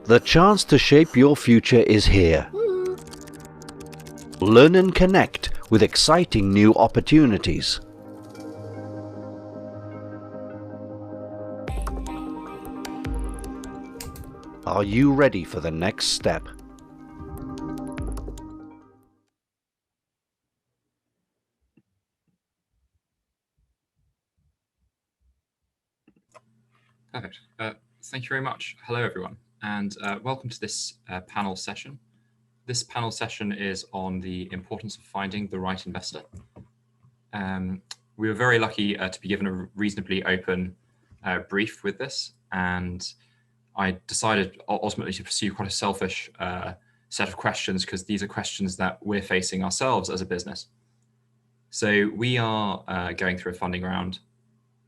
The chance to shape your future is here. Learn and connect with exciting new opportunities. Are you ready for the next step? Perfect. Thank you very much. Hello, everyone, and welcome to this panel session. This panel session is on the importance of finding the right investor. We were very lucky to be given a reasonably open brief with this, and I decided ultimately to pursue quite a selfish set of questions, because these are questions that we're facing ourselves as a business. So we are going through a funding round,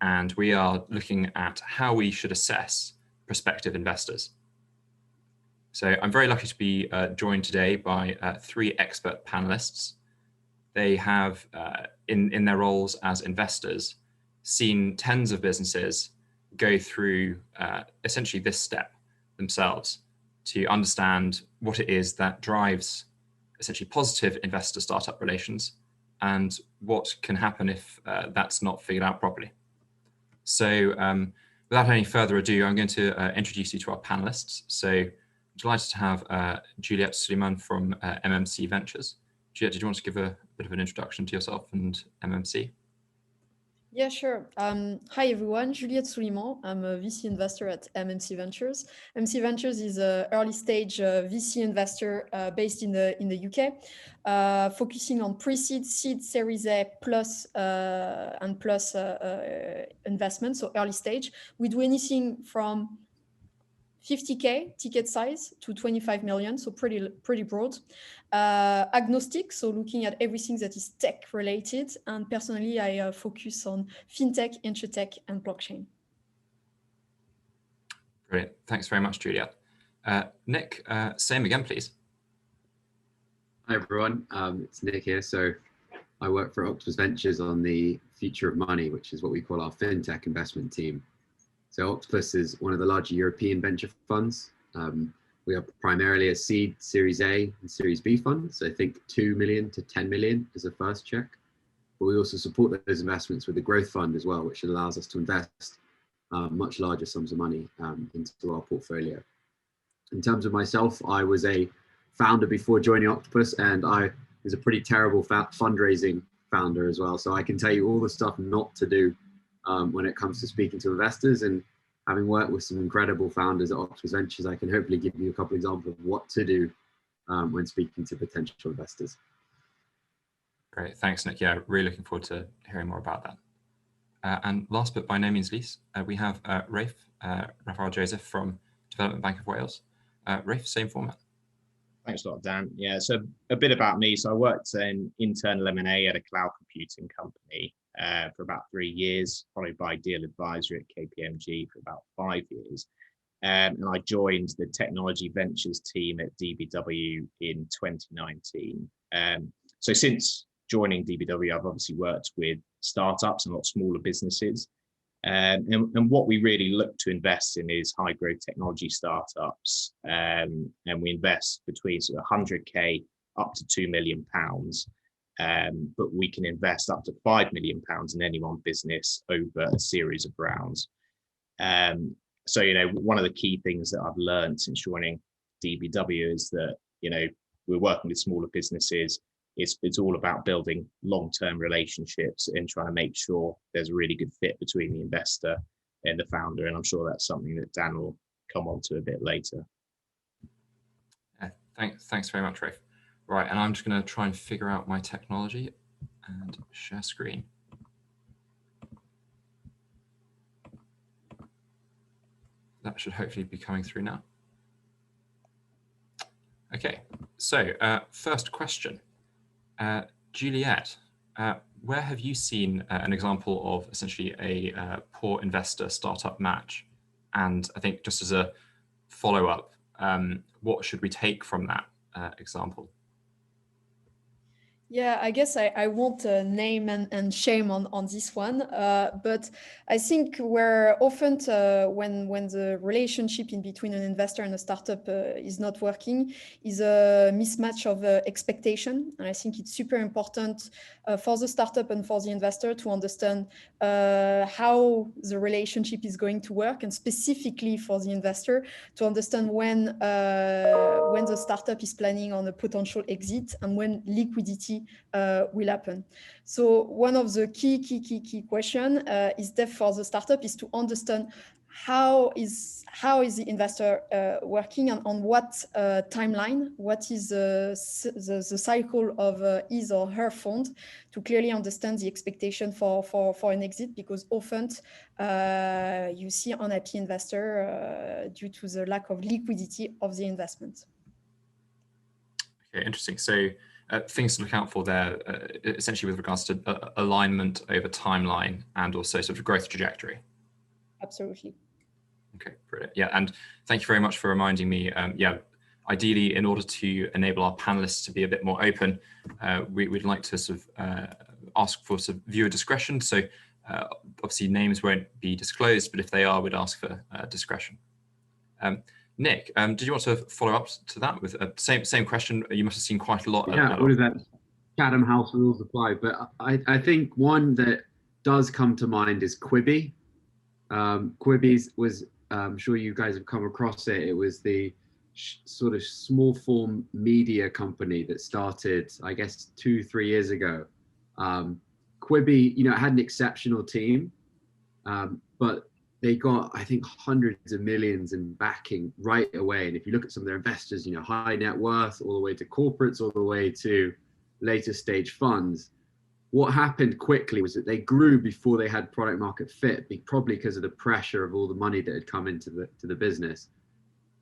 and we are looking at how we should assess prospective investors. So I'm very lucky to be joined today by three expert panelists. They have, in their roles as investors, seen tens of businesses go through essentially this step themselves to understand what it is that drives essentially positive investor-startup relations and what can happen if that's not figured out properly. So without any further ado, I'm going to introduce you to our panelists. So I'm delighted to have Juliette Suleiman from MMC Ventures. Juliette, did you want to give a bit of an introduction to yourself and MMC? Yeah, sure. Hi, everyone. Juliette Suleiman. I'm a VC investor at MMC Ventures. MMC Ventures is an early stage VC investor based in the UK, focusing on pre-seed, seed, Series A plus investments, so early stage. We do anything from 50K ticket size to 25 million, so pretty broad. Agnostic, so looking at everything that is tech related. And personally, I focus on fintech, insurtech, and blockchain. Great. Thanks very much, Juliette. Nick, same again, please. Hi, everyone. It's Nick here. So I work for Octopus Ventures on the Future of Money, which is what we call our fintech investment team. So Octopus is one of the larger European venture funds. We are primarily a seed, Series A and Series B fund. So I think 2 million to 10 million is a first check. But we also support those investments with a growth fund as well, which allows us to invest much larger sums of money into our portfolio. In terms of myself, I was a founder before joining Octopus, and I was a pretty terrible fundraising founder as well. So I can tell you all the stuff not to do when it comes to speaking to investors. And having worked with some incredible founders at Octopus Ventures, I can hopefully give you a couple of examples of what to do when speaking to potential investors. Great, thanks, Nick. Yeah, really looking forward to hearing more about that. And last but by no means least, we have Raphael Joseph from Development Bank of Wales. Rafe, same format. Thanks a lot, Dan. Yeah, so a bit about me. So I worked in internal M&A at a cloud computing company for about 3 years, followed by deal advisory at KPMG for about 5 years. And I joined the technology ventures team at DBW in 2019. So since joining DBW, I've obviously worked with startups and a lot smaller businesses. And what we really look to invest in is high growth technology startups. And we invest between sort of 100K up to £2 million. But we can invest up to £5 million in any one business over a series of rounds. So, one of the key things that I've learned since joining DBW is that, we're working with smaller businesses. It's all about building long-term relationships and trying to make sure there's a really good fit between the investor and the founder. And I'm sure that's something that Dan will come on to a bit later. Thanks very much, Rafe. Right, and I'm just going to try and figure out my technology and share screen. That should hopefully be coming through now. Okay, so first question. Juliette, where have you seen an example of essentially a poor investor startup match? And I think just as a follow-up, what should we take from that example? Yeah, I guess I won't name and shame on this one, but I think where often when the relationship in between an investor and a startup is not working is a mismatch of expectation. And I think it's super important for the startup and for the investor to understand how the relationship is going to work, and specifically for the investor to understand when the startup is planning on a potential exit and when liquidity will happen. So one of the key question is that for the startup is to understand how is the investor working and on what timeline, what is the cycle of his or her fund, to clearly understand the expectation for an exit, because often you see unhappy investor due to the lack of liquidity of the investment. Okay, interesting. So things to look out for there, essentially with regards to alignment over timeline and also sort of growth trajectory. Absolutely. Okay, brilliant. Yeah, and thank you very much for reminding me. Yeah, ideally, in order to enable our panelists to be a bit more open, we'd like to sort of ask for sort of viewer discretion. So obviously names won't be disclosed, but if they are, we'd ask for discretion. Nick, did you want to follow up to that with same question? You must have seen quite a lot. Yeah, what is that? Chatham House rules apply, but I think one that does come to mind is Quibi. Quibi was, I'm sure you guys have come across it. It was the sort of small form media company that started, I guess, 2-3 years ago. Quibi, you know, it had an exceptional team, but they got, I think, hundreds of millions in backing right away. And if you look at some of their investors, you know, high net worth, all the way to corporates, all the way to later stage funds, what happened quickly was that they grew before they had product market fit, probably because of the pressure of all the money that had come into the business.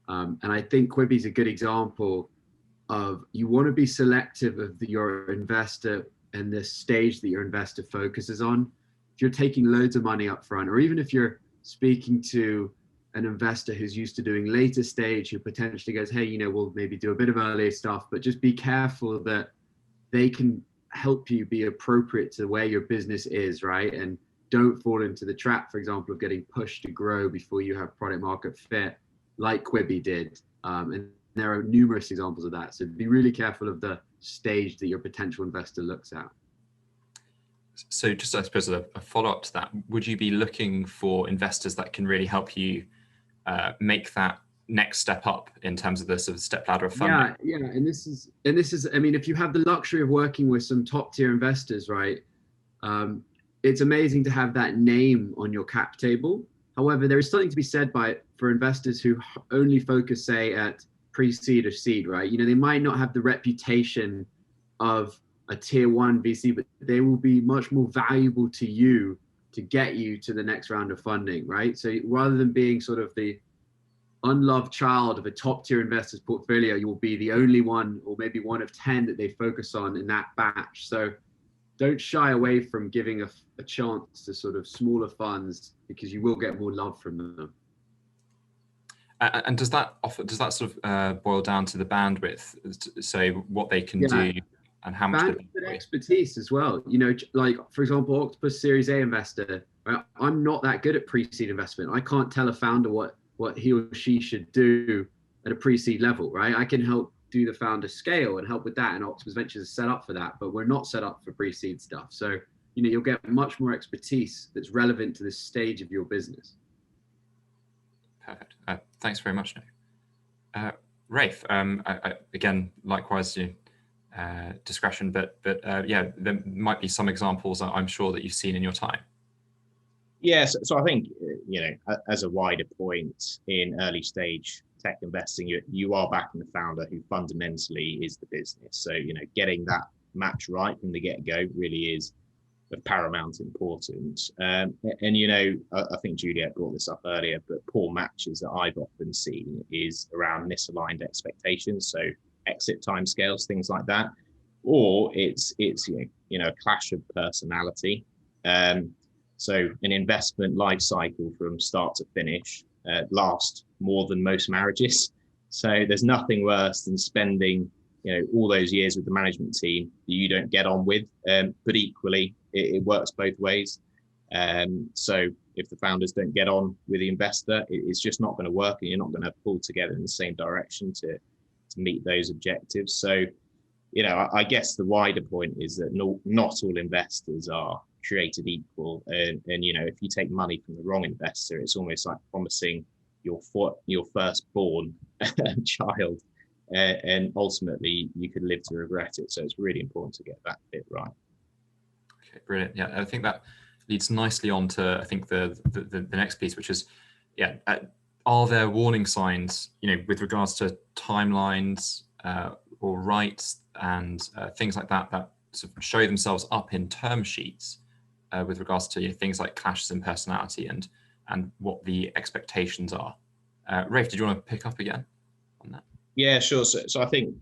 And I think Quibi is a good example of, you want to be selective of your investor and the stage that your investor focuses on. If you're taking loads of money up front, or even if you're speaking to an investor who's used to doing later stage, who potentially goes, hey, you know, we'll maybe do a bit of earlier stuff, but just be careful that they can help you be appropriate to where your business is, right? And don't fall into the trap, for example, of getting pushed to grow before you have product market fit, like Quibi did. And there are numerous examples of that. So be really careful of the stage that your potential investor looks at. So just, I suppose, a follow-up to that, would you be looking for investors that can really help you make that next step up in terms of the sort of step ladder of funding? Yeah, and this is, I mean, if you have the luxury of working with some top tier investors, right, it's amazing to have that name on your cap table. However, there is something to be said for investors who only focus, say, at pre-seed or seed, right? You know, they might not have the reputation of a tier one VC, but they will be much more valuable to you to get you to the next round of funding, right? So rather than being sort of the unloved child of a top tier investor's portfolio, you will be the only one, or maybe one of 10 that they focus on in that batch. So don't shy away from giving a chance to sort of smaller funds, because you will get more love from them. And does that sort of boil down to the bandwidth, so what they can do and how much expertise as well? You know, like for example, Octopus Series A investor, right? I'm not that good at pre-seed investment. I can't tell a founder what he or she should do at a pre-seed level, right? I can help do the founder scale and help with that, and Octopus Ventures is set up for that, but we're not set up for pre-seed stuff. So, you know, you'll get much more expertise that's relevant to this stage of your business. Perfect. Thanks very much, Nick. Rafe, again, likewise, discretion, but yeah, there might be some examples I'm sure that you've seen in your time. Yes, so I think, you know, as a wider point in early stage tech investing, you are backing the founder who fundamentally is the business. So, you know, getting that match right from the get-go really is of paramount importance. And, you know, I think Juliet brought this up earlier, but poor matches that I've often seen is around misaligned expectations. So exit timescales, things like that, or it's you know, a clash of personality. So an investment life cycle from start to finish lasts more than most marriages. So there's nothing worse than spending all those years with the management team that you don't get on with, but equally it works both ways. So if the founders don't get on with the investor, it's just not going to work, and you're not going to pull together in the same direction to meet those objectives. So, I guess the wider point is that not all investors are created equal. And if you take money from the wrong investor, it's almost like promising your firstborn child, and ultimately you could live to regret it. So it's really important to get that bit right. Okay, brilliant. Yeah, I think that leads nicely on to, I think, the next piece, which is, are there warning signs, with regards to timelines or rights and things like that sort of show themselves up in term sheets with regards to things like clashes in personality and what the expectations are? Rafe, did you want to pick up again on that? Yeah, sure. So I think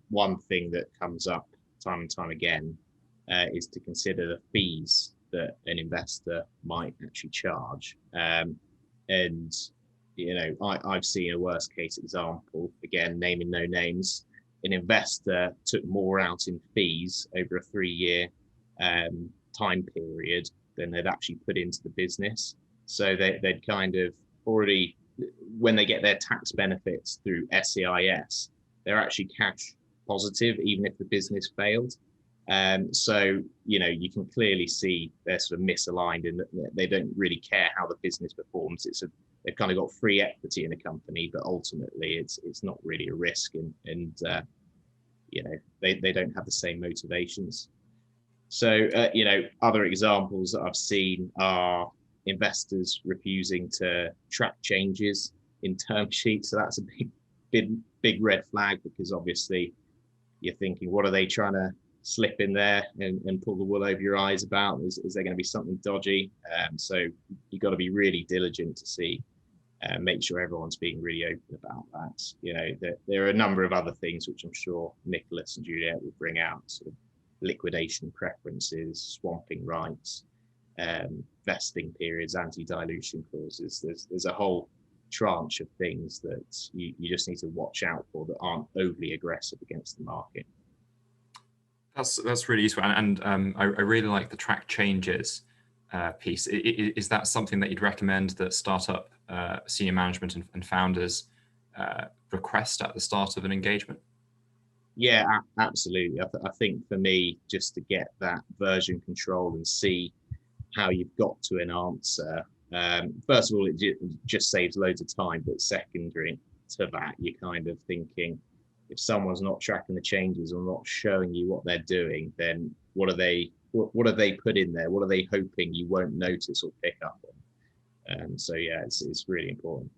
one thing that comes up time and time again is to consider the fees that an investor might actually charge. And I've seen a worst case example, again, naming no names. An investor took more out in fees over a 3-year time period than they'd actually put into the business. So they'd kind of already, when they get their tax benefits through SEIS, they're actually cash positive, even if the business failed. So, you can clearly see they're sort of misaligned in that they don't really care how the business performs. They've kind of got free equity in a company, but ultimately it's not really a risk, and they don't have the same motivations. So, other examples that I've seen are investors refusing to track changes in term sheets. So that's a big red flag, because obviously you're thinking, what are they trying to slip in there and pull the wool over your eyes about? Is there going to be something dodgy? So you've got to be really diligent to see, make sure everyone's being really open about that. There are a number of other things which I'm sure Nicholas and Juliet will bring out, sort of liquidation preferences, swamping rights, vesting periods, anti-dilution clauses. There's a whole tranche of things that you just need to watch out for that aren't overly aggressive against the market. That's really useful, and I really like the track changes piece. Is that something that you'd recommend that startup senior management and founders request at the start of an engagement? Yeah, absolutely. I think for me, just to get that version control and see how you've got to an answer, first of all, it just saves loads of time, but secondary to that, you're kind of thinking, if someone's not tracking the changes or not showing you what they're doing, then what have they put in there? What are they hoping you won't notice or pick up on? So yeah, it's really important.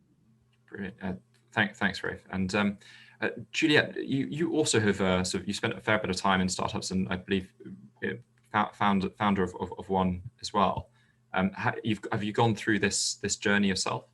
Brilliant. Thanks, Rafe. And Juliet, you also have you spent a fair bit of time in startups, and I believe founder of one as well. Have you gone through this journey yourself?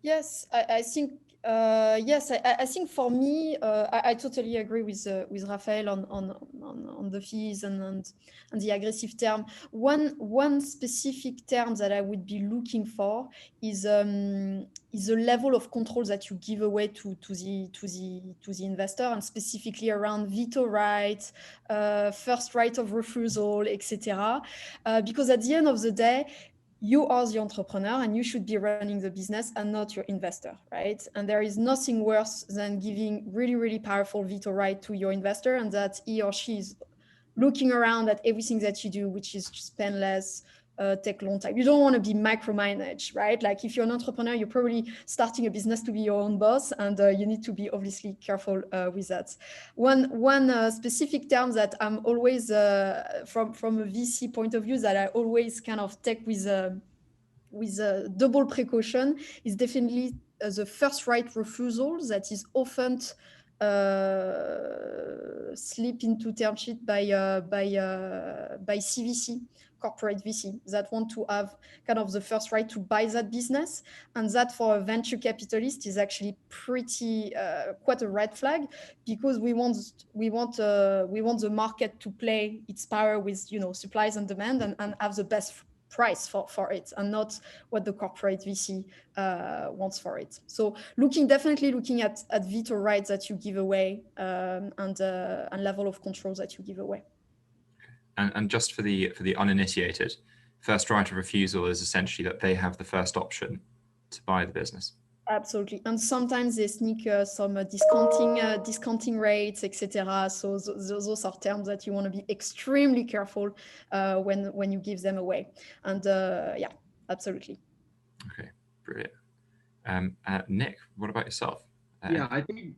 Yes, I think yes. I think for me, I totally agree with Raphael on the fees and the aggressive term. One specific term that I would be looking for is the level of control that you give away to the investor, and specifically around veto rights, first right of refusal, etc. Because at the end of the day, you are the entrepreneur and you should be running the business and not your investor, right? And there is nothing worse than giving really, really powerful veto right to your investor, and that he or she is looking around at everything that you do, which is spend less, take long time. You don't want to be micromanaged, right? Like if you're an entrepreneur, you're probably starting a business to be your own boss, and you need to be obviously careful with that. One specific term that I'm always, from a VC point of view, that I always kind of take with double precaution is definitely the first right refusal that is often slip into term sheet by CVC, corporate VC, that want to have kind of the first right to buy that business, and that for a venture capitalist is actually pretty quite a red flag, because we want the market to play its power with supplies and demand, and have the best price for it, and not what the corporate VC wants for it. So definitely looking at veto rights that you give away, and level of controls that you give away. And just for the uninitiated, first right of refusal is essentially that they have the first option to buy the business. Absolutely, and sometimes they sneak some discounting rates, etc. So those are terms that you want to be extremely careful when you give them away. And yeah, absolutely. Okay, brilliant. Nick, what about yourself? Yeah, I think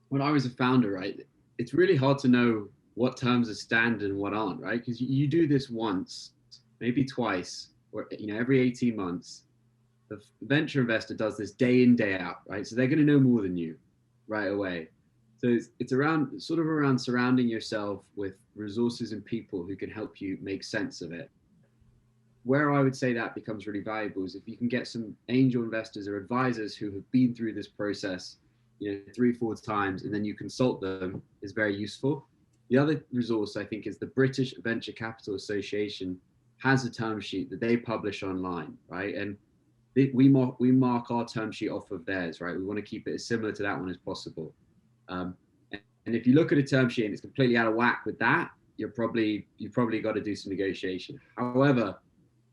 when I was a founder, right, it's really hard to know what terms are standard and what aren't, right? Because you do this once, maybe twice, or every 18 months. The venture investor does this day in, day out, right? So they're going to know more than you right away. So it's around surrounding yourself with resources and people who can help you make sense of it. Where I would say that becomes really valuable is if you can get some angel investors or advisors who have been through this process, 3-4 times, and then you consult them, is very useful. The other resource I think is the British Venture Capital Association has a term sheet that they publish online, right? And we mark our term sheet off of theirs, right? We want to keep it as similar to that one as possible. And if you look at a term sheet and it's completely out of whack with that, you've probably got to do some negotiation. However,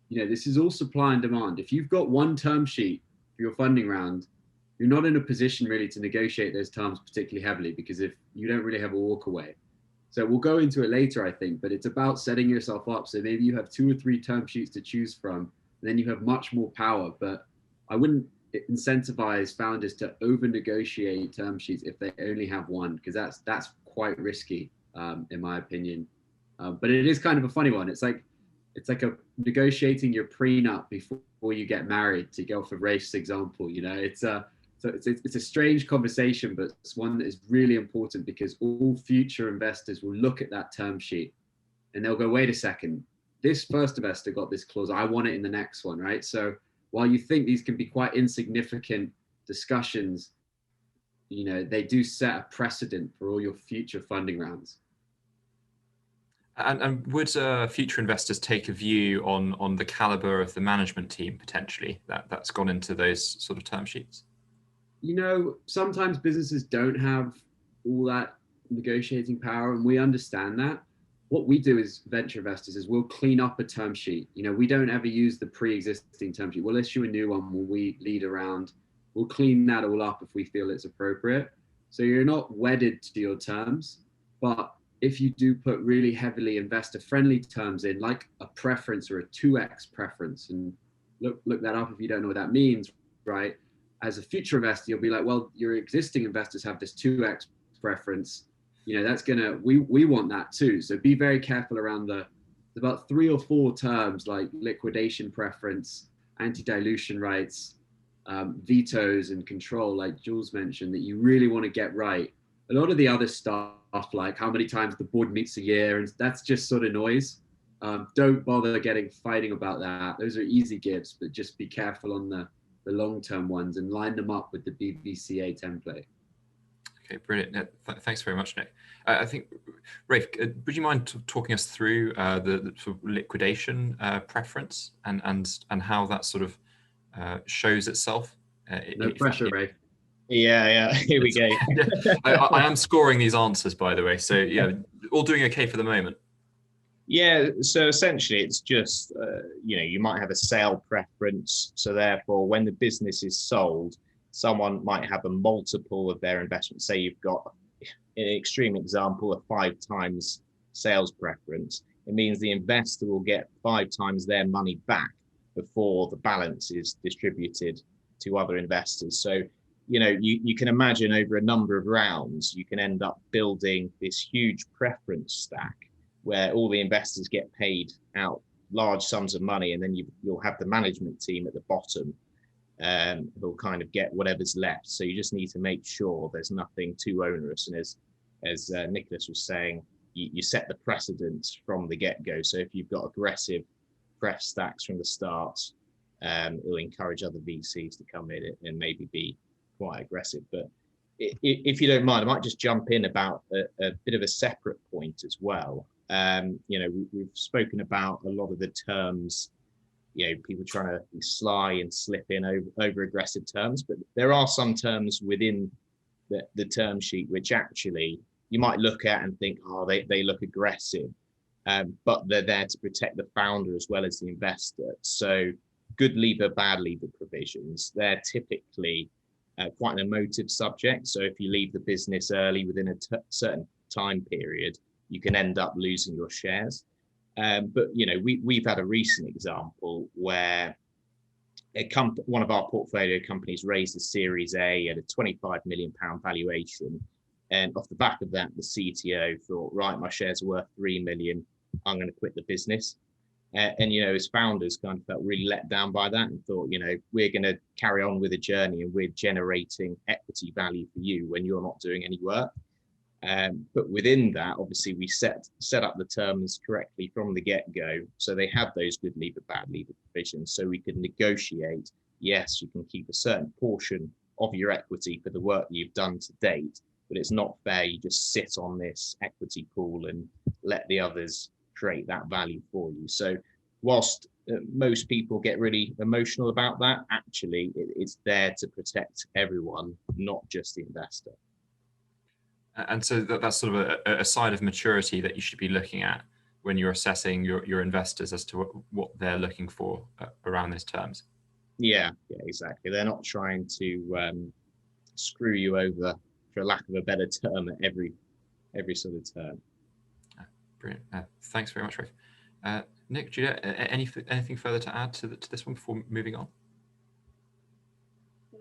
this is all supply and demand. If you've got one term sheet for your funding round, you're not in a position really to negotiate those terms particularly heavily, because if you don't really have a walk away. So we'll go into it later, I think, but it's about setting yourself up. So maybe you have 2 or 3 term sheets to choose from, and then you have much more power. But I wouldn't incentivize founders to over negotiate term sheets if they only have one, because that's quite risky, in my opinion. But it is kind of a funny one. It's like a negotiating your prenup before you get married, to go for Rafe's example. It's a strange conversation, but it's one that is really important, because all future investors will look at that term sheet and they'll go, wait a second, this first investor got this clause, I want it in the next one, right? So while you think these can be quite insignificant discussions, they do set a precedent for all your future funding rounds. And would future investors take a view on the caliber of the management team potentially that's gone into those sort of term sheets? Sometimes businesses don't have all that negotiating power, and we understand that. What we do as venture investors is we'll clean up a term sheet. We don't ever use the pre-existing term sheet. We'll issue a new one when we lead around. We'll clean that all up if we feel it's appropriate. So you're not wedded to your terms, but if you do put really heavily investor-friendly terms in, like a preference or a 2x preference, and look that up if you don't know what that means, right? As a future investor, you'll be like, well, your existing investors have this 2x preference. We want that too. So be very careful around about 3 or 4 terms, like liquidation preference, anti-dilution rights, vetoes and control, like Jules mentioned, that you really want to get right. A lot of the other stuff, like how many times the board meets a year, and that's just sort of noise. Don't bother fighting about that. Those are easy gives, but just be careful on the long-term ones and line them up with the BVCA template. Okay, brilliant. Thanks very much, Nick. I think, Rafe, would you mind talking us through the sort of liquidation preference and how that sort of shows itself? No pressure, Rafe. Yeah, here we go. I am scoring these answers, by the way. So yeah, all doing okay for the moment. Yeah, so essentially it's just, you might have a sale preference. So therefore, when the business is sold, someone might have a multiple of their investment. Say you've got, in an extreme example, a 5 times sales preference. It means the investor will get 5 times their money back before the balance is distributed to other investors. So, you can imagine over a number of rounds, you can end up building this huge preference stack where all the investors get paid out large sums of money, and then you'll have the management team at the bottom who'll kind of get whatever's left. So you just need to make sure there's nothing too onerous. And as Nicholas was saying, you set the precedents from the get-go. So if you've got aggressive pref stacks from the start, it'll encourage other VCs to come in and maybe be quite aggressive. But if you don't mind, I might just jump in about a bit of a separate point as well. We've spoken about a lot of the terms people trying to sly and slip in over aggressive terms, but there are some terms within the term sheet which actually you might look at and think, oh, they look aggressive, but they're there to protect the founder as well as the investor. So good leaver, bad leaver provisions, they're typically quite an emotive subject. So if you leave the business early within a certain time period, you can end up losing your shares. But we've had a recent example where one of our portfolio companies raised a Series A at a £25 million valuation, and off the back of that, the CTO thought, right, my shares are worth £3 million. I'm going to quit the business. And as founders kind of felt really let down by that and thought, we're going to carry on with the journey and we're generating equity value for you when you're not doing any work. But within that, obviously, we set up the terms correctly from the get-go. So they have those good leaver, bad leaver provisions. So we could negotiate, yes, you can keep a certain portion of your equity for the work you've done to date, but it's not fair you just sit on this equity pool and let the others create that value for you. So whilst most people get really emotional about that, actually, it's there to protect everyone, not just the investor. And so that's sort of a side of maturity that you should be looking at when you're assessing your investors as to what they're looking for around those terms. Yeah, exactly. They're not trying to screw you over, for lack of a better term, at every sort of term. Brilliant. Thanks very much, Rafe. Nick, Julia, anything further to add to this one before moving on?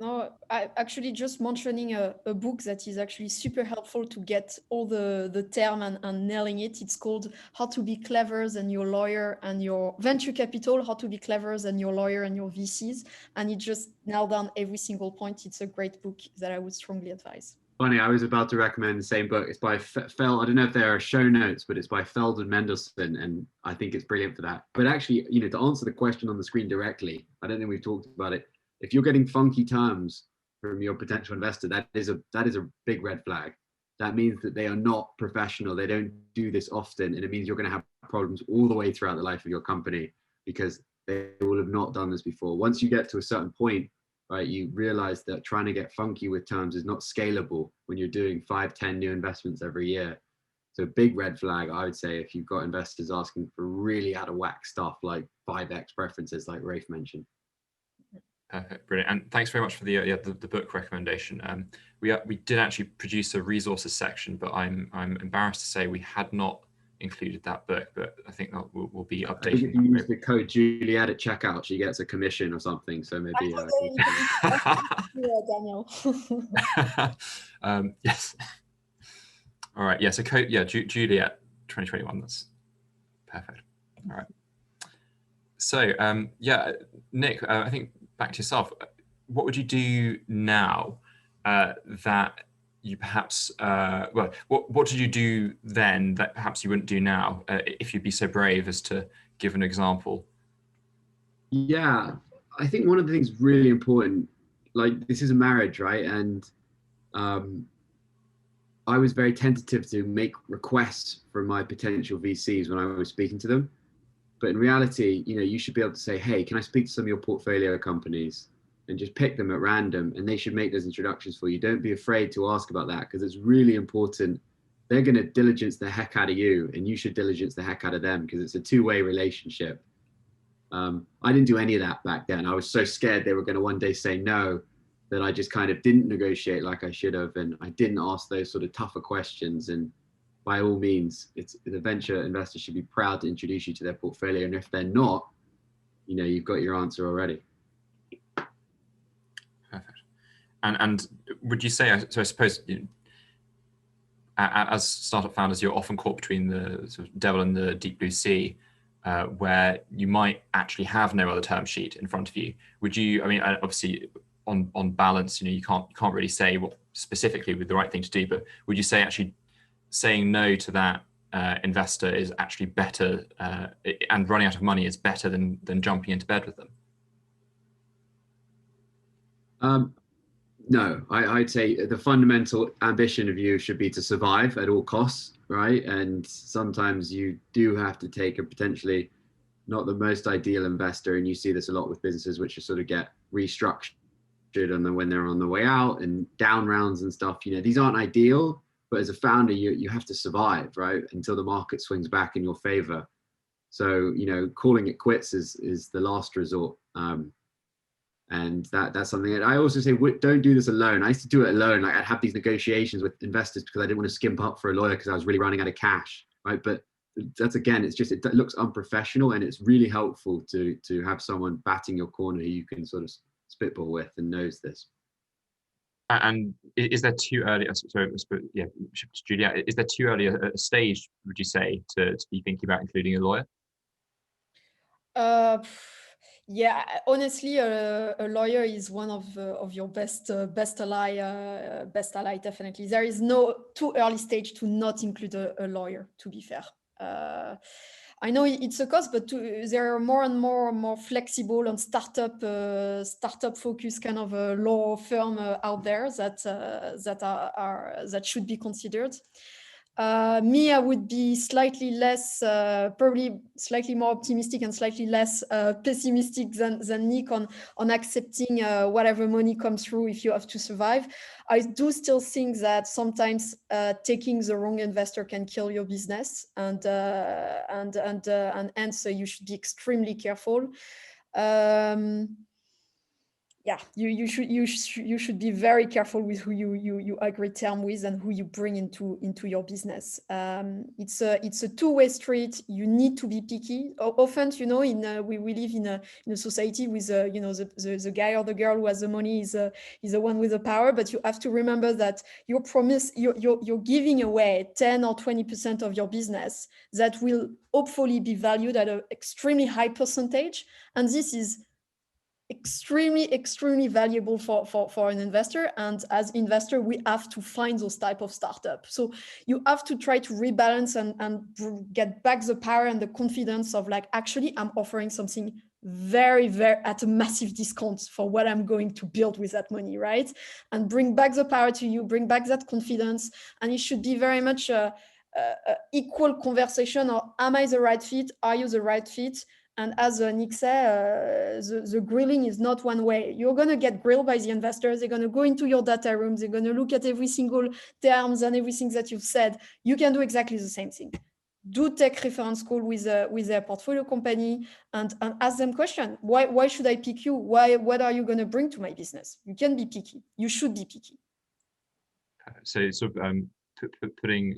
No, I actually just mentioning a book that is actually super helpful to get all the term and nailing it. It's called How to Be Clever Than Your Lawyer and Your Venture Capital, How to Be Clever Than Your Lawyer and Your VCs. And it just nailed down every single point. It's a great book that I would strongly advise. Funny, I was about to recommend the same book. It's by Feld. I don't know if there are show notes, but it's by Feld and Mendelsohn, and I think it's brilliant for that. But actually, to answer the question on the screen directly, I don't think we've talked about it. If you're getting funky terms from your potential investor, that is a big red flag. That means that they are not professional. They don't do this often, and it means you're going to have problems all the way throughout the life of your company because they will have not done this before. Once you get to a certain point, right, you realize that trying to get funky with terms is not scalable when you're doing 5-10 new investments every year. So big red flag, I would say, if you've got investors asking for really out of whack stuff like 5x preferences, like Rafe mentioned. Perfect, brilliant, and thanks very much for the book recommendation. We did actually produce a resources section, but I'm embarrassed to say we had not included that book, but I think that we'll be updating. I think if you use the code Juliet at checkout, she gets a commission or something. So maybe. Daniel. Yes. All right. Yeah. So code. Yeah. Juliet 2021. That's perfect. All right. So yeah, Nick, I think back to yourself. What would you do now that you perhaps what did you do then that perhaps you wouldn't do now, if you'd be so brave as to give an example? Yeah, I think one of the things really important, like this is a marriage, right? And I was very tentative to make requests from my potential VCs when I was speaking to them. But in reality, you should be able to say, hey, can I speak to some of your portfolio companies? And just pick them at random, and they should make those introductions for you. Don't be afraid to ask about that, because it's really important. They're going to diligence the heck out of you, and you should diligence the heck out of them, because it's a two-way relationship. I didn't do any of that back then. I was so scared they were going to one day say no that I just kind of didn't negotiate like I should have, and I didn't ask those sort of tougher questions. And by all means, the venture investor should be proud to introduce you to their portfolio, and if they're not, you've got your answer already. Perfect. And would you say, so I suppose, as startup founders, you're often caught between the sort of devil and the deep blue sea, where you might actually have no other term sheet in front of you. Would you, I mean, obviously on balance, you can't really say what specifically would the right thing to do, but would you say actually saying no to that investor is actually better, and running out of money is better than jumping into bed with them? No, I'd say the fundamental ambition of you should be to survive at all costs, right? And sometimes you do have to take a potentially not the most ideal investor, and you see this a lot with businesses which are sort of get restructured and then when they're on the way out and down rounds and stuff. These aren't ideal, but as a founder, you have to survive, right, until the market swings back in your favor. So calling it quits is the last resort. And that's something that I also say, don't do this alone. I used to do it alone. Like I'd have these negotiations with investors because I didn't want to skimp up for a lawyer because I was really running out of cash, right? But that's, again, it looks unprofessional, and it's really helpful to have someone batting your corner who you can sort of spitball with and knows this. And is there too early? Sorry, yeah, Julia. Is there too early a stage, would you say, to be thinking about including a lawyer? Yeah, honestly, a lawyer is one of your best ally. Definitely, there is no too early stage to not include a lawyer. To be fair, I know it's a cost, but there are more and more flexible and startup focused kind of law firm out there that should be considered. Me, I would be slightly less, probably slightly more optimistic and slightly less pessimistic than Nick on accepting whatever money comes through if you have to survive. I do still think that sometimes taking the wrong investor can kill your business, and so you should be extremely careful. Yeah, you should be very careful with who you agree term with and who you bring into your business. It's a two-way street. You need to be picky. Often, we live in a society with the guy or the girl who has the money is the one with the power. But you have to remember that you're giving away 10 or 20% of your business that will hopefully be valued at an extremely high percentage, and this is extremely valuable for an investor. And as investor, we have to find those type of startups. So you have to try to rebalance and get back the power and the confidence of like, actually, I'm offering something very at a massive discount for what I'm going to build with that money, right? And bring back the power to you, bring back that confidence. And it should be very much a equal conversation, or am I the right fit? Are you the right fit? And as Nick said, the grilling is not one way. You're going to get grilled by the investors. They're going to go into your data rooms. They're going to look at every single terms and everything that you've said. You can do exactly the same thing. Do take reference call with their portfolio company and ask them question. Why should I pick you? What are you going to bring to my business? You can be picky. You should be picky. So sort of putting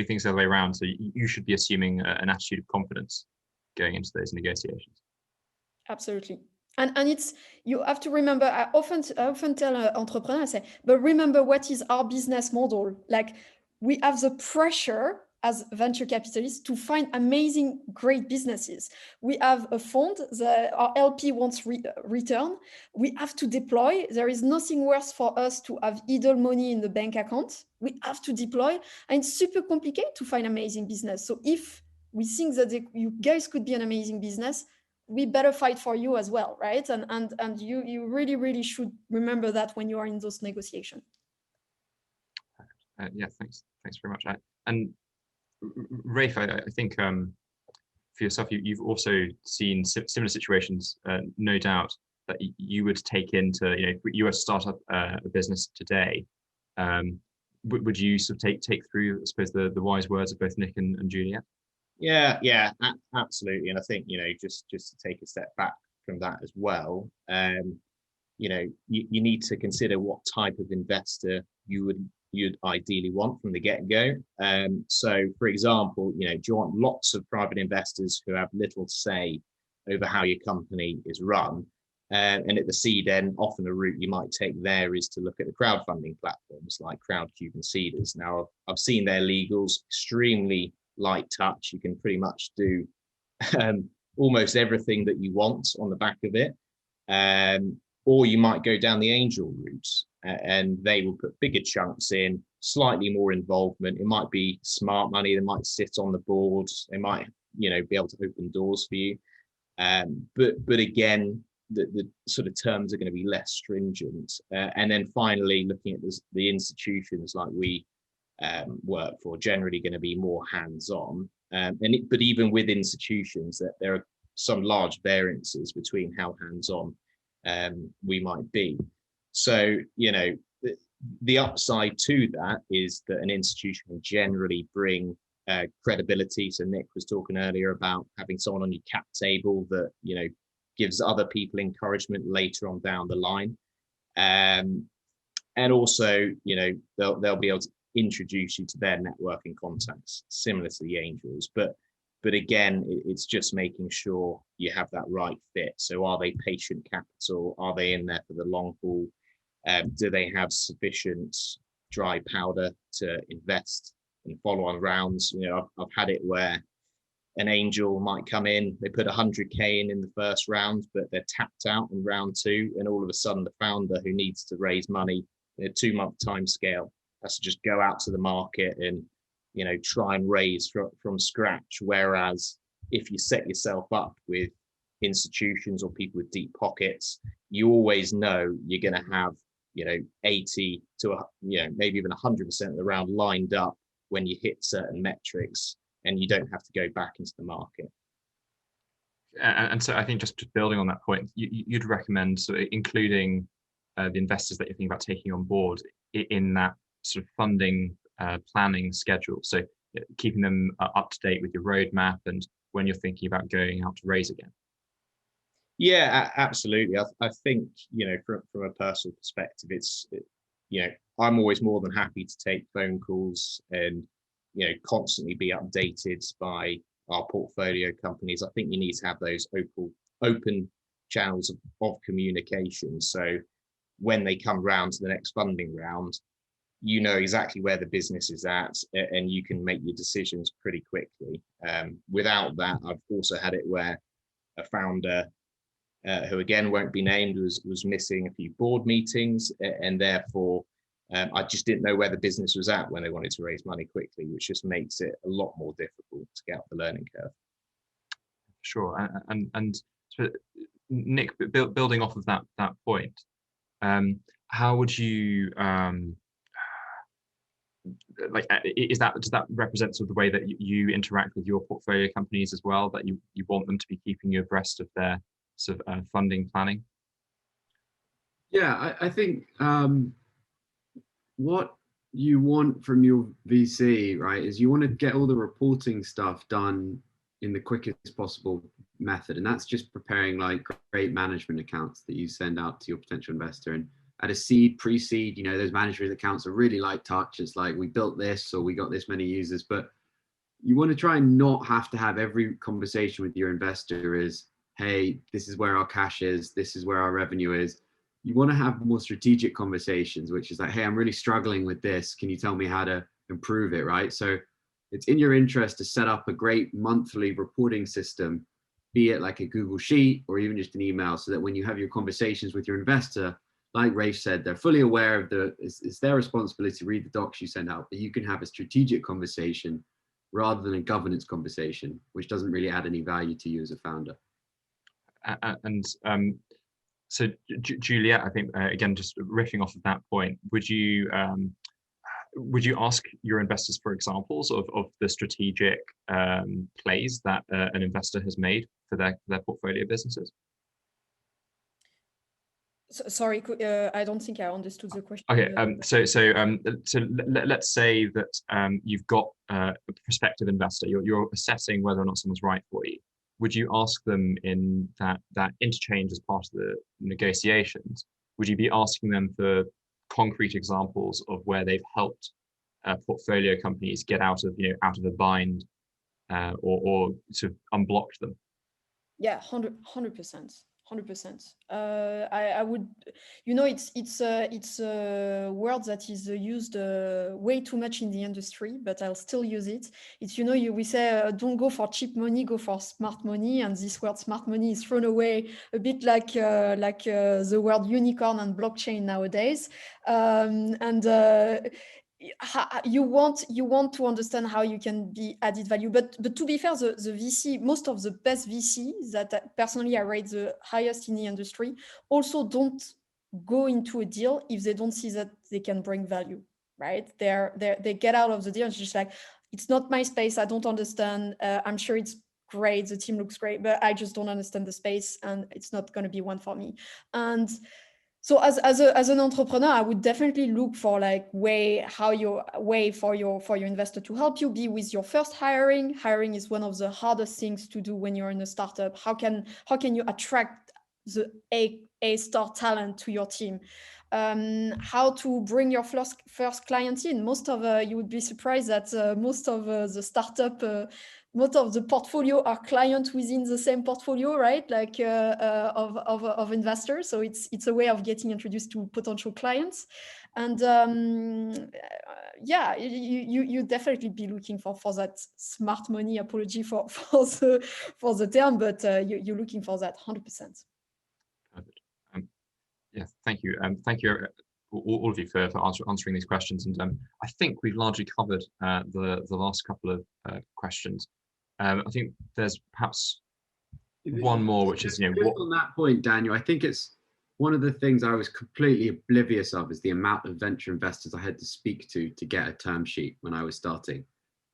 things the other way around. So you should be assuming an attitude of confidence going into those negotiations. Absolutely. And it's, you have to remember, I often tell entrepreneurs, I say, but remember, what is our business model? Like, we have the pressure as venture capitalists to find amazing, great businesses. We have a fund, our LP wants return. We have to deploy. There is nothing worse for us to have idle money in the bank account. We have to deploy, and it's super complicated to find amazing business. So if we think that you guys could be an amazing business, we better fight for you as well, right? And you really should remember that when you are in those negotiations. Yeah, thanks very much. And Rafe, I think for yourself, you've also seen similar situations, no doubt, that you would take into, if you were to start up a business today, would you sort of take through, I suppose, the wise words of both Nick and Juliet? Yeah, absolutely. And I think, just to take a step back from that as well, you need to consider what type of investor you'd ideally want from the get-go. So, for example, do you want lots of private investors who have little say over how your company is run? And at the seed end, often a route you might take there is to look at the crowdfunding platforms like Crowdcube and Seedrs. Now, I've seen their legals, extremely light touch. You can pretty much do almost everything that you want on the back of it. Or you might go down the angel route, and they will put bigger chunks in, slightly more involvement. It might be smart money. They might sit on the board. They might, be able to open doors for you. But again, the sort of terms are going to be less stringent. And then finally, looking at the institutions like we work for, generally going to be more hands-on. But even with institutions, that there are some large variances between how hands-on we might be. So, you know, the upside to that is that an institution will generally bring credibility. So Nick was talking earlier about having someone on your cap table that, you know, gives other people encouragement later on down the line. And also, you know, they'll be able to introduce you to their network and contacts, similar to the angels. But again, it's just making sure you have that right fit. So are they patient capital? Are they in there for the long haul? Do they have sufficient dry powder to invest in follow-on rounds? You know, I've had it where an angel might come in, they put 100K in the first round, but they're tapped out in round 2, and all of a sudden the founder who needs to raise money in a 2-month time scale has to just go out to the market and, you know, try and raise from scratch. Whereas if you set yourself up with institutions or people with deep pockets, you always know you're going to have, you know, 80 to, you know, maybe even 100% of the round lined up when you hit certain metrics, and you don't have to go back into the market. And so I think just building on that point, you'd recommend sort of including the investors that you're thinking about taking on board in that sort of funding planning schedule. So keeping them up to date with your roadmap and when you're thinking about going out to raise again. Yeah, absolutely. I think, you know, from a personal perspective, you know, I'm always more than happy to take phone calls and, you know, constantly be updated by our portfolio companies. I think you need to have those open channels of communication. So when they come round to the next funding round, you know exactly where the business is at, and you can make your decisions pretty quickly. Without that, I've also had it where a founder who again won't be named was missing a few board meetings, and therefore I just didn't know where the business was at when they wanted to raise money quickly, which just makes it a lot more difficult to get up the learning curve. Sure. And so Nick, building off of that point, how would you does that represent sort of the way that you interact with your portfolio companies as well, that you want them to be keeping you abreast of their sort of funding planning? Yeah, I think what you want from your VC, right, is you want to get all the reporting stuff done in the quickest possible method. And that's just preparing like great management accounts that you send out to your potential investor. And at a seed, pre-seed, you know, those management accounts are really light touch. It's like, we built this, or we got this many users. But you want to try and not have to have every conversation with your investor is, hey, this is where our cash is, this is where our revenue is. You want to have more strategic conversations, which is like, hey, I'm really struggling with this. Can you tell me how to improve it, right? So it's in your interest to set up a great monthly reporting system, be it like a Google Sheet or even just an email, so that when you have your conversations with your investor, like Rafe said, they're fully aware of it's their responsibility to read the docs you send out, but you can have a strategic conversation rather than a governance conversation, which doesn't really add any value to you as a founder. So Juliet, I think, again, just riffing off of that point, would you ask your investors for examples of the strategic plays that an investor has made for their portfolio businesses? Sorry, I don't think I understood the question. Okay, so let's say that you've got a prospective investor. You're assessing whether or not someone's right for you. Would you ask them in that interchange as part of the negotiations? Would you be asking them for concrete examples of where they've helped portfolio companies get out of a bind, or sort of unblocked them? Yeah, 100%. 100%. I would, you know, it's a word that is used way too much in the industry, but I'll still use it. It's, you know, we say don't go for cheap money, go for smart money, and this word smart money is thrown away a bit like the word unicorn and blockchain nowadays. You want to understand how you can be added value, but to be fair, the VC, most of the best VCs that personally I rate the highest in the industry, also don't go into a deal if they don't see that they can bring value, right? They get out of the deal and it's just like, it's not my space, I don't understand, I'm sure it's great, the team looks great, but I just don't understand the space and it's not going to be one for me. And so as an entrepreneur, I would definitely look for like way for your investor to help you be with your first hiring. Hiring is one of the hardest things to do when you're in a startup. How can you attract the A-star talent to your team? How to bring your first client in. Most of you would be surprised that most of the startup, most of the portfolio are clients within the same portfolio, right? Like of investors. So it's a way of getting introduced to potential clients. And yeah, you definitely be looking for that smart money. Apology for the term, but you're looking for that 100%. Perfect. Yeah, thank you. Thank you, all of you, for answering these questions. And I think we've largely covered the last couple of questions. I think there's perhaps one more, which is, on that point, Daniel, I think it's one of the things I was completely oblivious of is the amount of venture investors I had to speak to get a term sheet when I was starting.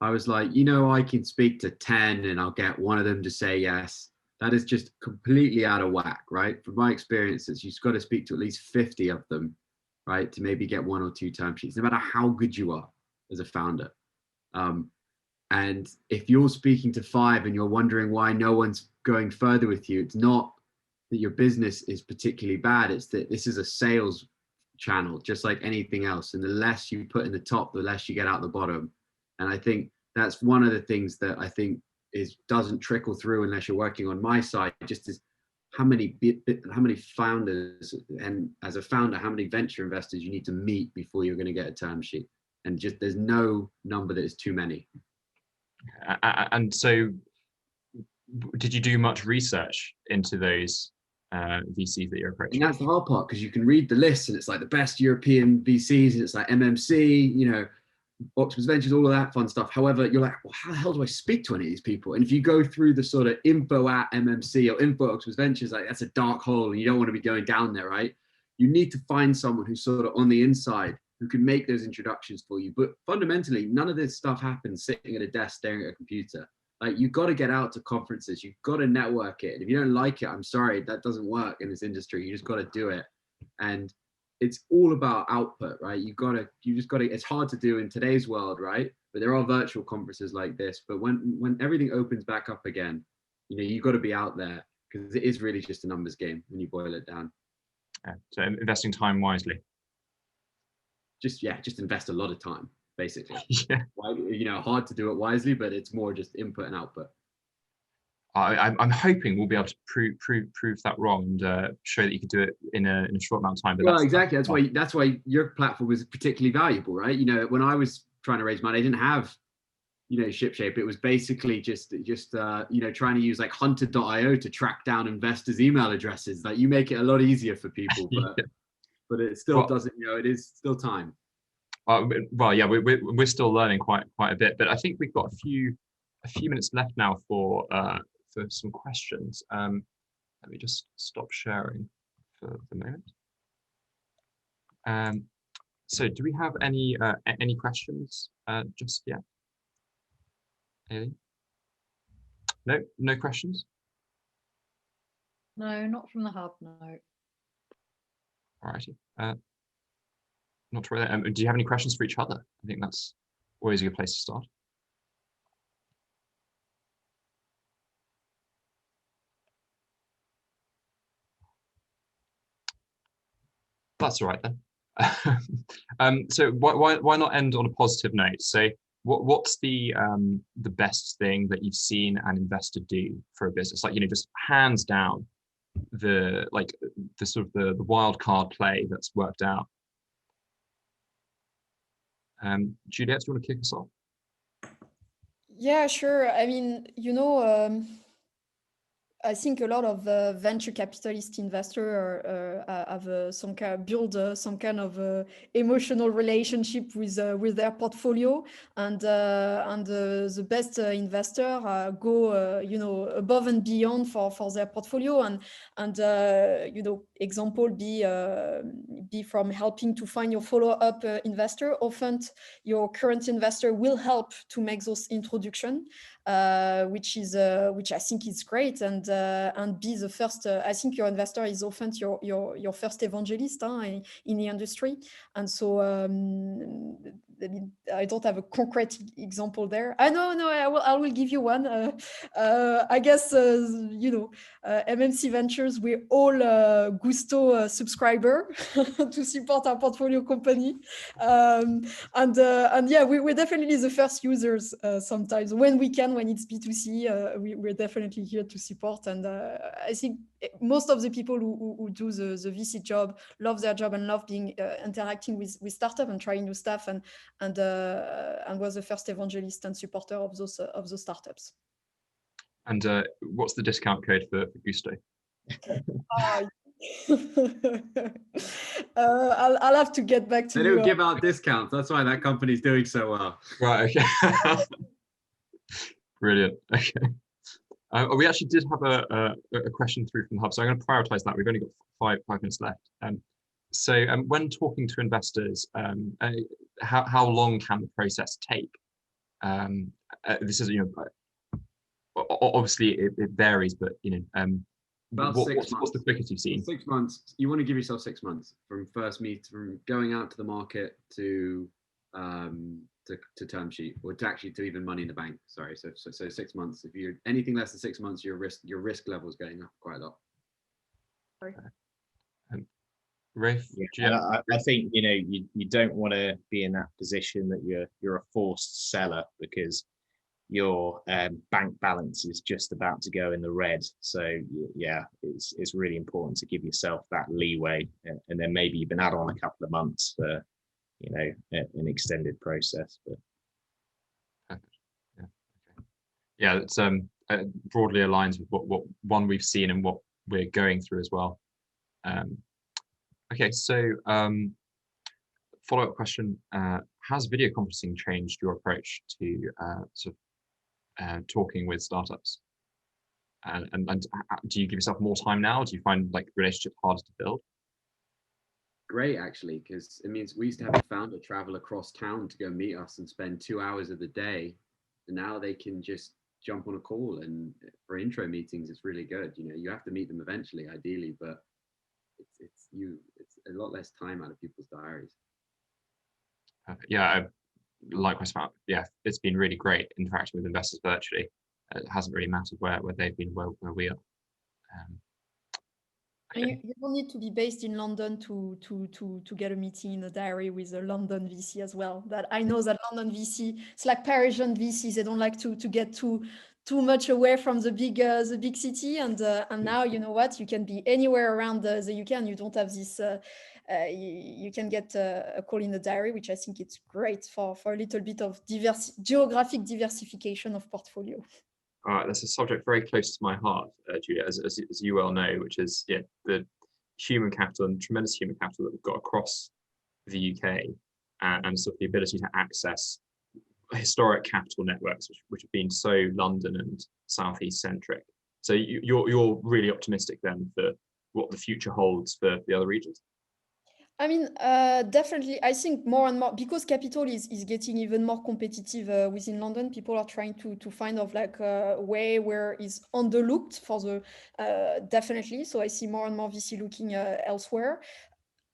I was like, I can speak to 10 and I'll get one of them to say yes. That is just completely out of whack, right? From my experiences, you've got to speak to at least 50 of them, right, to maybe get 1 or 2 term sheets, no matter how good you are as a founder. And if you're speaking to 5 and you're wondering why no one's going further with you, it's not that your business is particularly bad. It's that this is a sales channel, just like anything else. And the less you put in the top, the less you get out the bottom. And I think that's one of the things that I think doesn't trickle through unless you're working on my side, just as how many founders, and as a founder, how many venture investors you need to meet before you're going to get a term sheet. And just there's no number that is too many. And so did you do much research into those VCs that you're approaching? And that's the hard part, because you can read the list and it's like the best European VCs and it's like MMC, Octopus Ventures, all of that fun stuff. However, you're like, well, how the hell do I speak to any of these people? And if you go through the sort of info at MMC or info at Octopus Ventures, like that's a dark hole and you don't want to be going down there, right? You need to find someone who's sort of on the inside who can make those introductions for you. But fundamentally, none of this stuff happens sitting at a desk staring at a computer. Like, you've got to get out to conferences, you've got to network it. And if you don't like it, I'm sorry, that doesn't work in this industry. You just got to do it. And it's all about output, right? You just got to, it's hard to do in today's world, right? But there are virtual conferences like this. But when everything opens back up again, you've got to be out there, because it is really just a numbers game when you boil it down. So investing time wisely. Just invest a lot of time, basically. Yeah. Hard to do it wisely, but it's more just input and output. I'm hoping we'll be able to prove that wrong and show that you can do it in a short amount of time. But exactly. That's why your platform was particularly valuable, right? When I was trying to raise money, I didn't have, ShipShape. It was basically just trying to use like Hunter.io to track down investors' email addresses. Like, you make it a lot easier for people, but Yeah. But it still doesn't. It is still time. Well, yeah, we're still learning quite a bit, but I think we've got a few minutes left now for some questions. Let me just stop sharing for the moment. So, do we have any questions just yet? Aileen? No questions. No, not from the hub. No. Alrighty. Not to worry there. Do you have any questions for each other? I think that's always a good place to start. That's all right then. So why not end on a positive note? So what's the best thing that you've seen an investor do for a business? Like, just hands down, the sort of the wild card play that's worked out. Juliette, do you want to kick us off? Yeah, sure. I mean, I think a lot of venture capitalist investors have build some kind of emotional relationship with their portfolio, and the best investor go above and beyond for their portfolio, and example be from helping to find your follow-up investor. Often your current investor will help to make those introduction. which I think is great, and be the first. I think your investor is often your first evangelist in the industry, and so I mean, I don't have a concrete example there. No, I will give you one. I guess MMC Ventures, we're all Gusto subscriber to support our portfolio company, and yeah, we're definitely the first users sometimes when we can, when it's B2C. We're definitely here to support, and I think most of the people who do the VC job love their job and love being interacting with startup and trying new stuff, and was the first evangelist and supporter of those startups. And what's the discount code for Gusto? I'll have to get back to you. They don't give out discounts. That's why that company's doing so well. Right. Okay. Brilliant. Okay. We actually did have a question through from the hub, so I'm going to prioritize that. We've only got five minutes left. So when talking to investors, how long can the process take? This is, obviously it varies, but About what's the quickest you've seen? 6 months. You want to give yourself 6 months from first meet, from going out to the market to term sheet, or to even money in the bank. Sorry, so 6 months. If you're anything less than 6 months, your risk level is going up quite a lot. Sorry. Rafe, yeah, I think you don't want to be in that position that you're a forced seller because your bank balance is just about to go in the red. So yeah, it's really important to give yourself that leeway, and then maybe even add on a couple of months for an extended process. But yeah, it's broadly aligns with what one we've seen and what we're going through as well. Okay, so follow-up question: has video conferencing changed your approach to talking with startups? And do you give yourself more time now? Do you find like relationships harder to build? Great, actually, because it means we used to have a founder travel across town to go meet us and spend 2 hours of the day, and now they can just jump on a call. And for intro meetings, it's really good. You have to meet them eventually, ideally, but it's a lot less time out of people's diaries. Yeah, likewise, yeah, it's been really great interacting with investors virtually. It hasn't really mattered where they've been, where we are. Okay. You don't need to be based in London to get a meeting in a diary with a London VC as well. That I know that London VC, it's like Parisian VCs. They don't like to get too much away from the big city. And now you know what, you can be anywhere around the UK, and you don't have this. You can get a call in the diary, which I think it's great for a little bit of geographic diversification of portfolio. All right, that's a subject very close to my heart, Julia, as you well know, which is the human capital and tremendous human capital that we've got across the UK, and sort of the ability to access historic capital networks, which have been so London and Southeast centric. So you're really optimistic then for what the future holds for the other regions? I mean, definitely. I think more and more, because capital is getting even more competitive within London. People are trying to find a way where is underlooked for the definitely. So I see more and more VC looking elsewhere,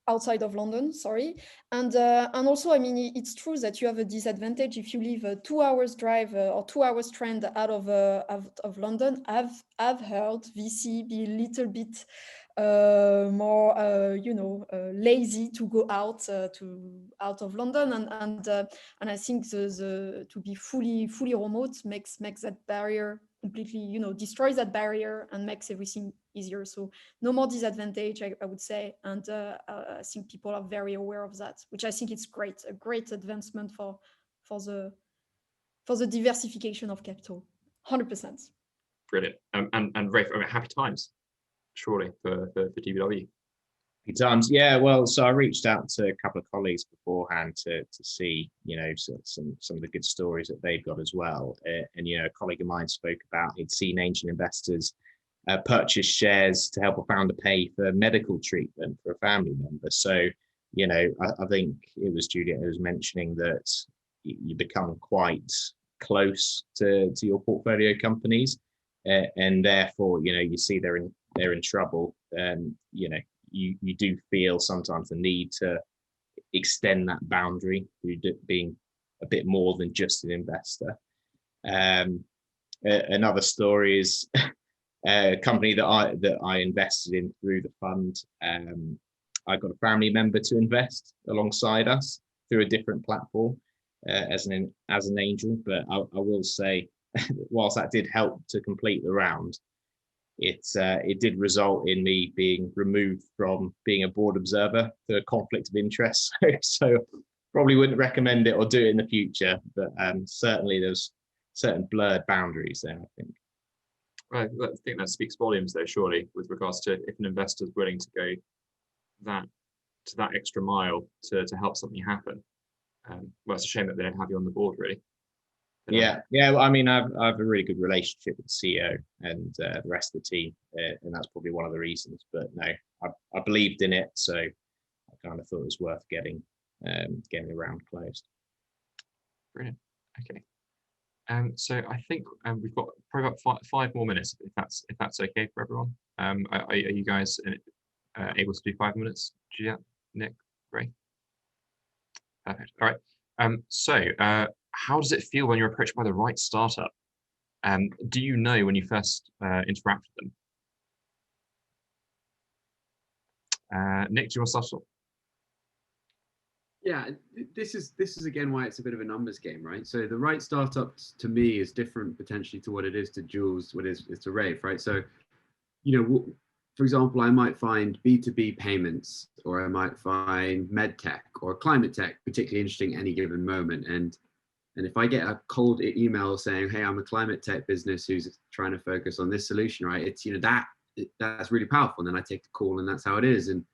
outside of London. Sorry, and also, I mean, it's true that you have a disadvantage if you live a 2 hours drive or 2 hours trend out of London. I've heard VC be a little bit more lazy to go out of London, and I think the to be fully remote makes that barrier completely, destroys that barrier and makes everything easier. So no more disadvantage, I would say, and I think people are very aware of that, which I think it's a great advancement for the diversification of capital. 100%. Brilliant. And Rafe, happy times, surely, for DBW. Happy times, yeah. Well, so I reached out to a couple of colleagues beforehand to see, some of the good stories that they've got as well. And a colleague of mine spoke about he'd seen angel investors purchase shares to help a founder pay for medical treatment for a family member. So, I think it was Juliet who was mentioning that you become quite close to your portfolio companies, and therefore, you see they're in trouble. You do feel sometimes the need to extend that boundary through being a bit more than just an investor. Another story is a company that I invested in through the fund. I got a family member to invest alongside us through a different platform as an angel. But I will say, whilst that did help to complete the round, it did result in me being removed from being a board observer to a conflict of interest. So probably wouldn't recommend it or do it in the future. But certainly there's certain blurred boundaries there, I think. I think that speaks volumes, though, surely, with regards to if an investor is willing to go that extra mile to help something happen. Well, it's a shame that they don't have you on the board, really. But, yeah. I mean, I have a really good relationship with the CEO and the rest of the team, and that's probably one of the reasons. But no, I believed in it, so I kind of thought it was worth getting the round closed. Brilliant. Okay. So I think we've got probably about 5 more minutes, if that's okay for everyone. Are you guys able to do 5 minutes? Juliet, Nick, Ray? Perfect. All right. So how does it feel when you're approached by the right startup? Do you know when you first interact with them? Nick, do you want to start off? Yeah, this is again why it's a bit of a numbers game, right? So the right startup to me is different potentially to what it is to Jules, what is to Rafe, right? So, for example, I might find B2B payments, or I might find med tech or climate tech particularly interesting at any given moment. And if I get a cold email saying, "Hey, I'm a climate tech business who's trying to focus on this solution," right? It's that's really powerful. And then I take the call, and that's how it is. And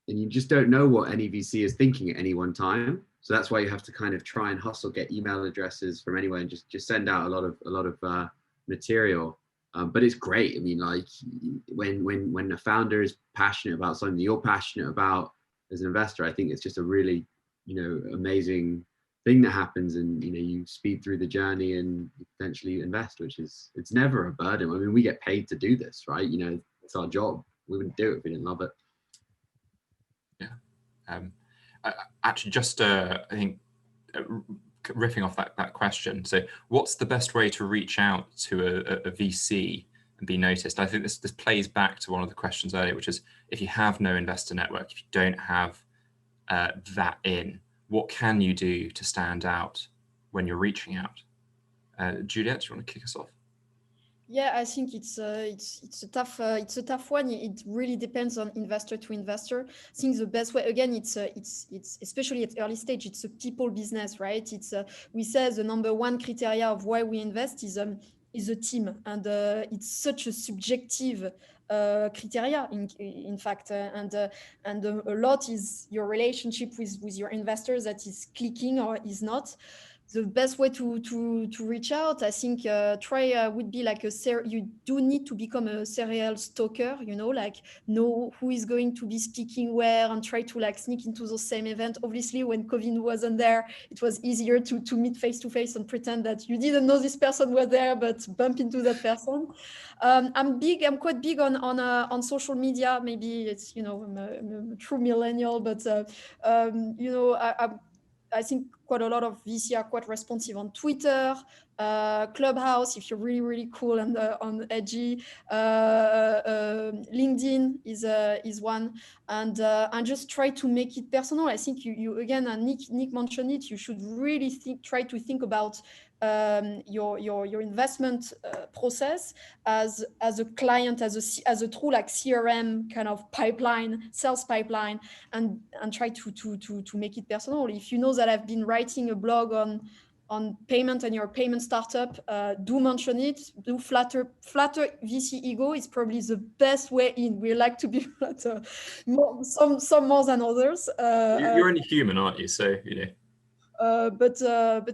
you just don't know what any VC is thinking at any one time. So that's why you have to kind of try and hustle, get email addresses from anywhere, and just send out a lot of material. But it's great. I mean, like when a founder is passionate about something that you're passionate about as an investor, I think it's just a really, amazing thing that happens, and you speed through the journey and potentially invest, it's never a burden. I mean, we get paid to do this, right? It's our job. We wouldn't do it if we didn't love it. Yeah. Actually, just I think riffing off that question. So, what's the best way to reach out to a VC and be noticed? I think this plays back to one of the questions earlier, which is if you have no investor network, if you don't have that in, what can you do to stand out when you're reaching out? Juliet, do you want to kick us off? Yeah, I think it's a tough one. It really depends on investor to investor. I think the best way, again, it's especially at early stage, it's a people business, right? We say the number one criteria of why we invest is a team, and it's such a subjective criteria in fact, and a lot is your relationship with your investors that is clicking or is not. The best way to reach out, I think, try would be like you do need to become a serial stalker, like know who is going to be speaking where, and try to like sneak into the same event. Obviously, when COVID wasn't there, it was easier to meet face to face and pretend that you didn't know this person was there, but bump into that person. I'm quite big on social media. Maybe it's, I'm a true millennial, but I think quite a lot of VC are quite responsive on Twitter, Clubhouse, if you're really, really cool and on edgy. LinkedIn is one, and just try to make it personal. I think you again, Nick mentioned it. You should really try to think about your investment process as a client, as a true like CRM kind of sales pipeline, and try to make it personal. If you know that I've been writing a blog on payment and your payment startup, do mention it. Do flatter VC ego is probably the best way in. We like to be flatter, some more than others. You're only human, aren't you? So but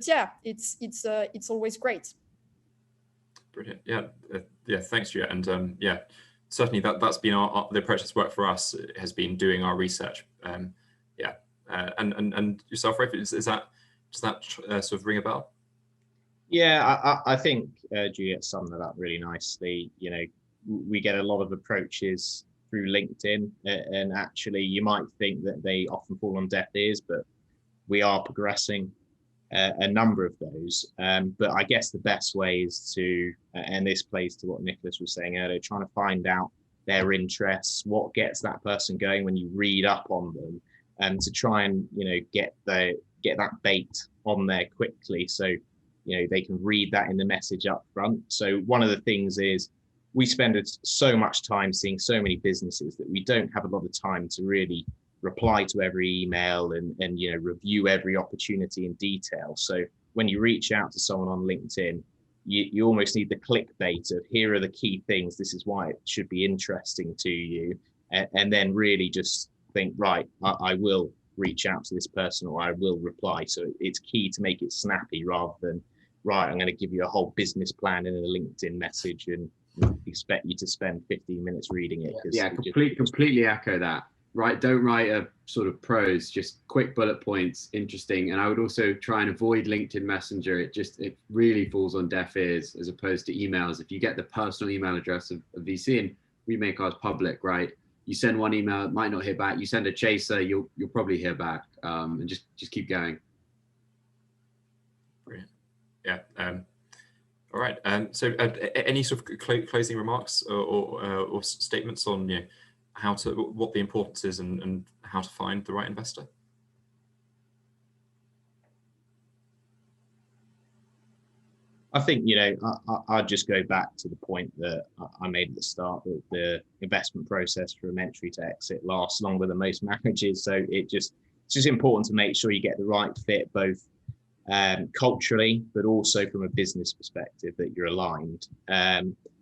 yeah, it's always great. Brilliant. Yeah. Thanks, Juliet. And yeah, certainly that's been the approach that's worked for us. Has been doing our research. And yourself, Rafe, does that sort of ring a bell? Yeah, I think Juliet summed that up really nicely. You know, we get a lot of approaches through LinkedIn, and actually you might think that they often fall on deaf ears, but we are progressing a number of those. But I guess the best way is to, and this plays to what Nicholas was saying earlier, trying to find out their interests, what gets that person going when you read up on them, and to try and, you know, get that bait on there quickly, so you know they can read that in the message up front. So one of the things is we spend so much time seeing so many businesses that we don't have a lot of time to really reply to every email and you know, review every opportunity in detail. So when you reach out to someone on LinkedIn, you almost need the clickbait of, here are the key things, this is why it should be interesting to you, and then really just think, right, I will reach out to this person, or I will reply. So it's key to make it snappy rather than, right, I'm going to give you a whole business plan in a LinkedIn message and expect you to spend 15 minutes reading it. Yeah, completely echo that. Right, don't write a sort of prose, just quick bullet points, interesting. And I would also try and avoid LinkedIn Messenger. It really falls on deaf ears as opposed to emails. If you get the personal email address of VC, and we make ours public, right? You send one email, might not hear back. You send a chaser, you'll probably hear back, and just keep going. Brilliant. Yeah. All right. So any sort of closing remarks or statements on, you know, what the importance is and how to find the right investor? I think, you know, I'll just go back to the point that I made at the start, that the investment process from entry to exit lasts longer than most marriages. So it's just important to make sure you get the right fit, both culturally, but also from a business perspective, that you're aligned.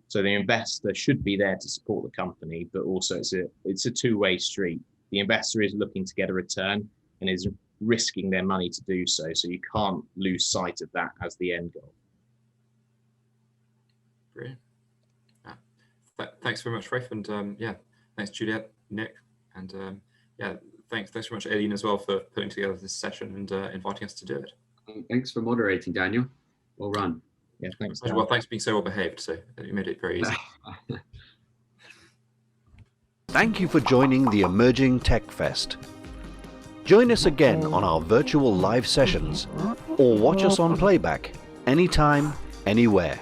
So the investor should be there to support the company, but also it's a two-way street. The investor is looking to get a return and is risking their money to do so. So you can't lose sight of that as the end goal. Brilliant. Thanks very much, Rafe, and yeah, thanks Juliet, Nick, and yeah, thanks very much, Aileen, as well, for putting together this session and inviting us to do it. Thanks for moderating, Daniel. Well run. Yeah, thanks. Well, thanks for being so well behaved. So you made it very easy. Thank you for joining the Emerging Tech Fest. Join us again on our virtual live sessions, or watch us on playback anytime, anywhere.